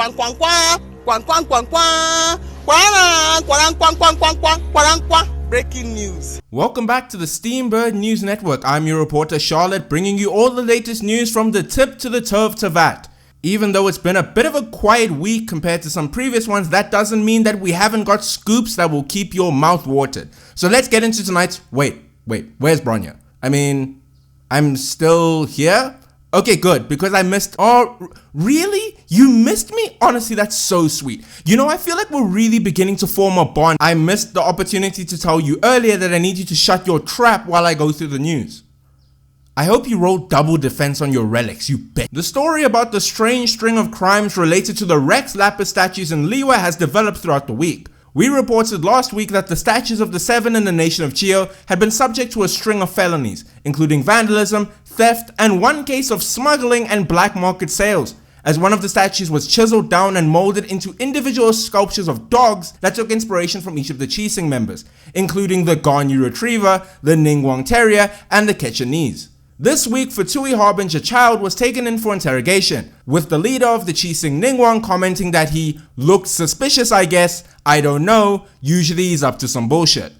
quang quang quang quang quang quang quang quang quang quang quang quang quang quang. Breaking news. Welcome back to the Steambird News Network. I'm your reporter Charlotte, bringing you all the latest news from the tip to the toe of Teyvat. Even though it's been a bit of a quiet week compared to some previous ones, that doesn't mean that we haven't got scoops that will keep your mouth watered. So let's get into tonight's... Wait, where's Bronya? I mean, I'm still here? Okay, good, because I missed... Oh, really? You missed me? Honestly, that's so sweet. You know, I feel like we're really beginning to form a bond. I missed the opportunity to tell you earlier that I need you to shut your trap while I go through the news. I hope you rolled double defense on your relics, you bitch. The story about the strange string of crimes related to the Rex Lapis statues in Liyue has developed throughout the week. We reported last week that the statues of the Seven in the nation of Chio had been subject to a string of felonies, including vandalism, theft, and one case of smuggling and black market sales, as one of the statues was chiseled down and molded into individual sculptures of dogs that took inspiration from each of the Chising members, including the Ganyu Retriever, the Ningguang Terrier, and the Quechanese. This week, for Tui Harbinger, a child was taken in for interrogation, with the leader of the Chising Ningguang commenting that he looked suspicious, I guess, I don't know, usually he's up to some bullshit.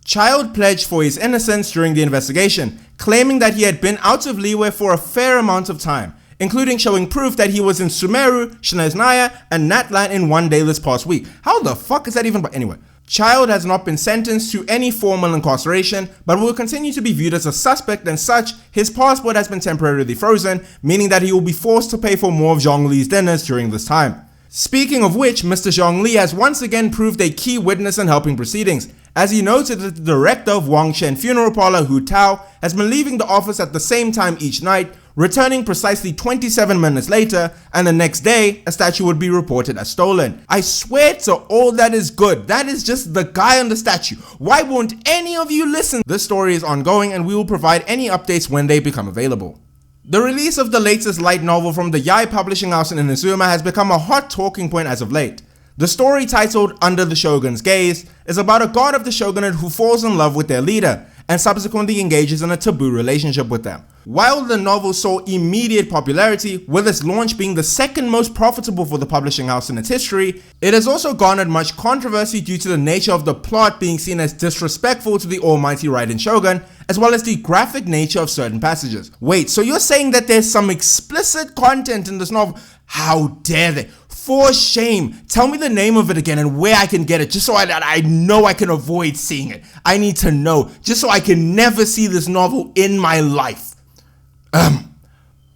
Child pledged for his innocence during the investigation, claiming that he had been out of Liyue for a fair amount of time, including showing proof that he was in Sumeru, Shnesnaya, and Natlan in one day this past week. How the fuck is that even? But anyway. Child has not been sentenced to any formal incarceration, but will continue to be viewed as a suspect, and such, his passport has been temporarily frozen, meaning that he will be forced to pay for more of Zhongli's dinners during this time. Speaking of which, Mr. Zhongli has once again proved a key witness in helping proceedings, as he noted that the director of Wangshen Funeral Parlor, Hu Tao, has been leaving the office at the same time each night, returning precisely 27 minutes later, and the next day, a statue would be reported as stolen. I swear to all that is good, that is just the guy on the statue. Why won't any of you listen? This story is ongoing, and we will provide any updates when they become available. The release of the latest light novel from the Yae publishing house in Inazuma has become a hot talking point as of late. The story, titled Under the Shogun's Gaze, is about a guard of the shogunate who falls in love with their leader, and subsequently engages in a taboo relationship with them. While the novel saw immediate popularity, with its launch being the second most profitable for the publishing house in its history, it has also garnered much controversy due to the nature of the plot being seen as disrespectful to the almighty Raiden Shogun, as well as the graphic nature of certain passages. Wait, so you're saying that there's some explicit content in this novel? How dare they? For shame. Tell me the name of it again and where I can get it, just so I know I can avoid seeing it. I need to know, just so I can never see this novel in my life.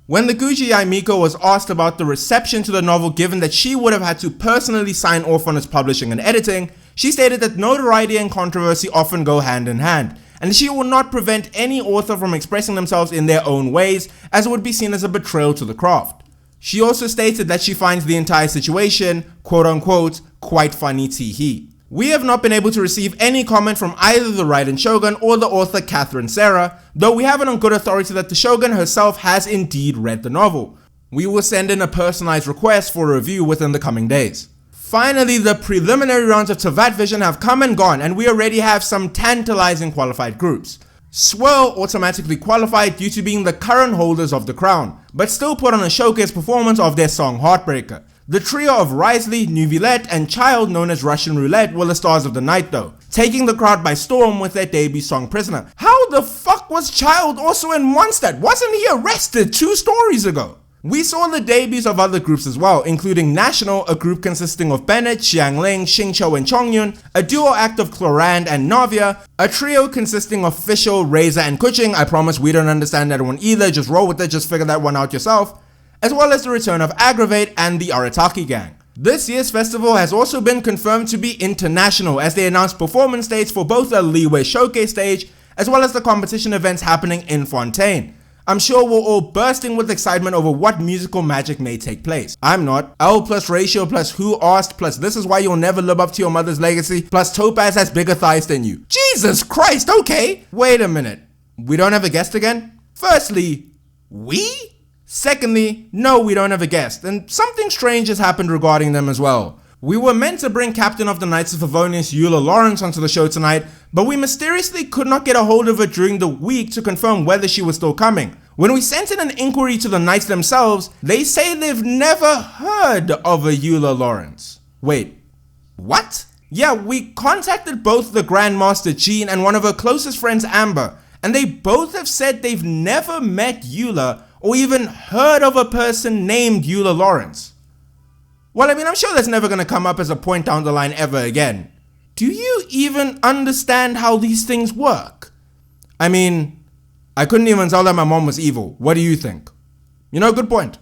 When the Guji Yaemiko was asked about the reception to the novel, given that she would have had to personally sign off on its publishing and editing, she stated that notoriety and controversy often go hand in hand, and she will not prevent any author from expressing themselves in their own ways, as it would be seen as a betrayal to the craft. She also stated that she finds the entire situation, quote unquote, quite funny tee-hee. We have not been able to receive any comment from either the Raiden Shogun or the author Catherine Serra, though we have it on good authority that the Shogun herself has indeed read the novel. We will send in a personalized request for a review within the coming days. Finally, the preliminary rounds of Teyvat Vision have come and gone, and we already have some tantalizing qualified groups. Swirl automatically qualified due to being the current holders of the crown, but still put on a showcase performance of their song Heartbreaker. The trio of Risley, Nuvillette, and Child, known as Russian Roulette, were the stars of the night though, taking the crowd by storm with their debut song Prisoner. How the fuck was Child also in Mondstadt? Wasn't he arrested 2 stories ago? We saw the debuts of other groups as well, including National, a group consisting of Bennett, Xiangling, Xingqiu, and Chongyun, a duo act of Clorand and Navia, a trio consisting of Fischl, Razor, and Kuching. I promise we don't understand that one either, just roll with it, just figure that one out yourself, as well as the return of Aggravate and the Arataki gang. This year's festival has also been confirmed to be international, as they announced performance dates for both the Liyue showcase stage, as well as the competition events happening in Fontaine. I'm sure we're all bursting with excitement over what musical magic may take place. I'm not. L plus Ratio plus Who Asked plus This Is Why You'll Never Live Up to Your Mother's Legacy plus Topaz has bigger thighs than you. Jesus Christ, okay. Wait a minute. We don't have a guest again? Firstly, we? Secondly, no, we don't have a guest, and something strange has happened regarding them as well. We were meant to bring Captain of the Knights of Favonius Eula Lawrence onto the show tonight, but we mysteriously could not get a hold of her during the week to confirm whether she was still coming, When we sent in an inquiry to the Knights themselves, they say they've never heard of a Eula Lawrence. Wait, what? Yeah, we contacted both the Grandmaster Jean and one of her closest friends Amber, and they both have said they've never met Eula or even heard of a person named Eula Lawrence. Well, I mean, I'm sure that's never going to come up as a point down the line ever again. Do you even understand how these things work? I mean, I couldn't even tell that my mom was evil. What do you think? You know, good point.